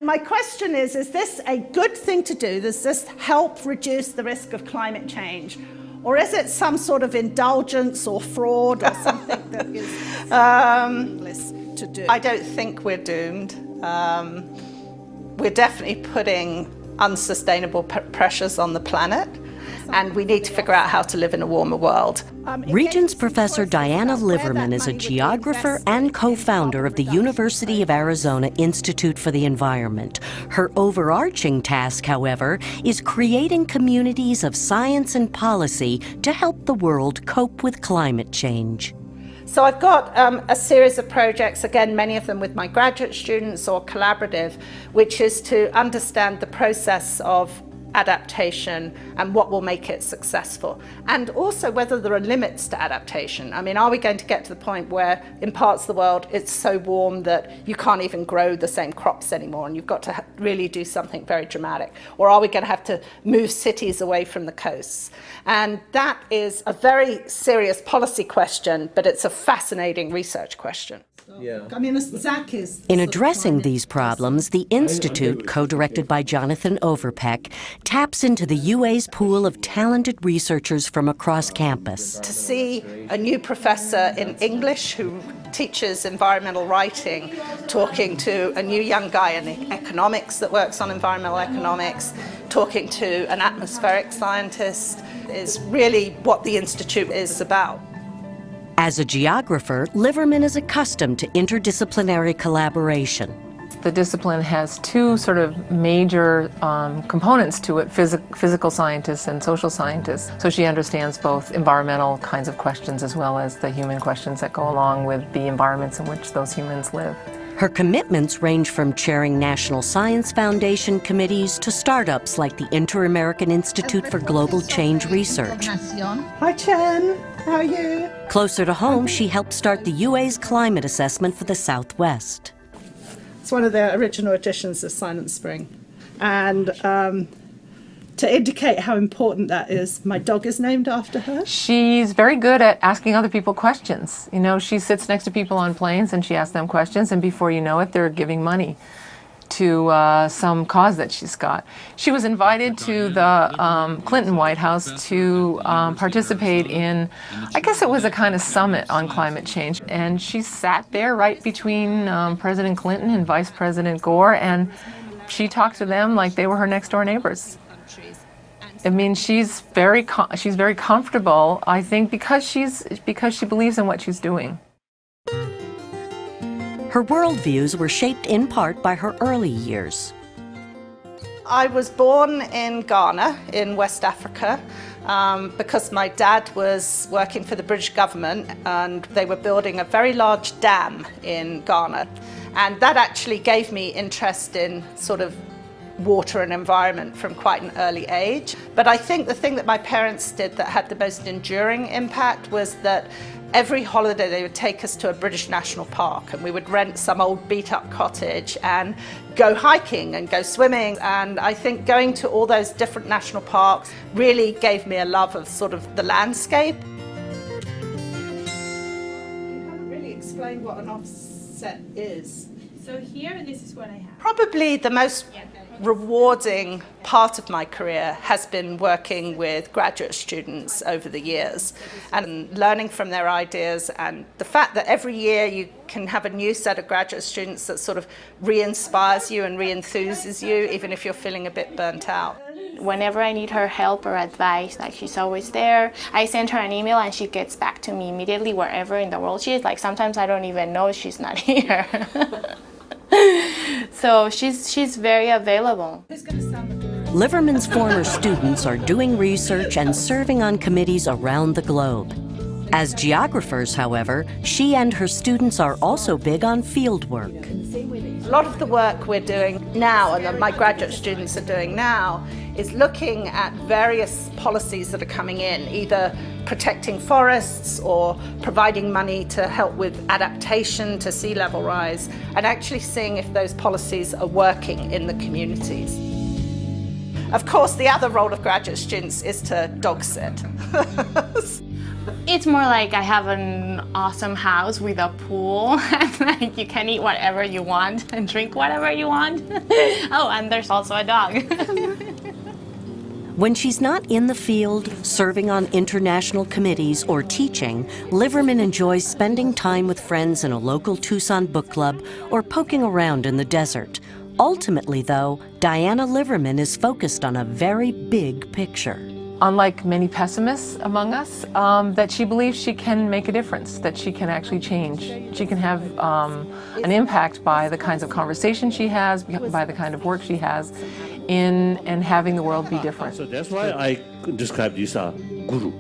My question is this a good thing to do? Does this help reduce the risk of climate change? Or is it some sort of indulgence or fraud or something that is meaningless to do? I don't think we're doomed. We're definitely putting unsustainable pressures on the planet, and we need to figure out how to live in a warmer world. Regents Professor Diana Liverman is a geographer and co-founder of the University of Arizona Institute for the Environment. Her overarching task, however, is creating communities of science and policy to help the world cope with climate change. So I've got a series of projects, again, many of them with my graduate students or collaborative, which is to understand the process of adaptation and what will make it successful, and also whether there are limits to adaptation. I mean, are we going to get to the point where in parts of the world it's so warm that you can't even grow the same crops anymore and you've got to really do something very dramatic? Or are we going to have to move cities away from the coasts? And that is a very serious policy question, but it's a fascinating research question. Yeah. I mean, Zach is... In addressing these problems, the Institute, co-directed by Jonathan Overpeck, taps into the UA's pool of talented researchers from across campus. To see a new professor in English who teaches environmental writing, talking to a new young guy in economics that works on environmental economics, talking to an atmospheric scientist, is really what the Institute is about. As a geographer, Liverman is accustomed to interdisciplinary collaboration. The discipline has two sort of major components to it, physical scientists and social scientists. So she understands both environmental kinds of questions as well as the human questions that go along with the environments in which those humans live. Her commitments range from chairing National Science Foundation committees to startups like the Inter-American Institute for Global Change Research. Hi, Chen. How are you? Closer to home, she helped start the UA's climate assessment for the Southwest. It's one of the original editions of Silent Spring. And to indicate how important that is, my dog is named after her. She's very good at asking other people questions. You know, she sits next to people on planes and she asks them questions, and before you know it, they're giving money to some cause that she's got. She was invited to the Clinton White House to participate in, I guess it was a kind of summit on climate change, and she sat there right between President Clinton and Vice President Gore, and she talked to them like they were her next door neighbors. I mean, she's very comfortable, I think, because she believes in what she's doing. Her worldviews were shaped in part by her early years. I was born in Ghana, in West Africa, because my dad was working for the British government and they were building a very large dam in Ghana. And that actually gave me interest in sort of water and environment from quite an early age. But I think the thing that my parents did that had the most enduring impact was that every holiday they would take us to a British national park, and we would rent some old beat-up cottage and go hiking and go swimming. And I think going to all those different national parks really gave me a love of sort of the landscape. You haven't really explained what an offset is. So here, this is what I have. Probably the most rewarding part of my career has been working with graduate students over the years and learning from their ideas, and the fact that every year you can have a new set of graduate students that sort of re-inspires you and re-enthuses you, even if you're feeling a bit burnt out. Whenever I need her help or advice, like, she's always there. I send her an email and she gets back to me immediately wherever in the world she is. Like, sometimes I don't even know she's not here. So she's very available. Liverman's former students are doing research and serving on committees around the globe. As geographers, however, she and her students are also big on field work. A lot of the work we're doing now, and that my graduate students are doing now, is looking at various policies that are coming in, either protecting forests or providing money to help with adaptation to sea level rise, and actually seeing if those policies are working in the communities. Of course, the other role of graduate students is to dog sit. It's more like I have an awesome house with a pool, and like you can eat whatever you want and drink whatever you want. Oh, and there's also a dog. When she's not in the field, serving on international committees, or teaching, Liverman enjoys spending time with friends in a local Tucson book club or poking around in the desert. Ultimately, though, Diana Liverman is focused on a very big picture. Unlike many pessimists among us, that she believes she can make a difference, that she can actually change. She can have an impact by the kinds of conversations she has, by the kind of work she has, in and having the world be different. So that's why I described you as a guru.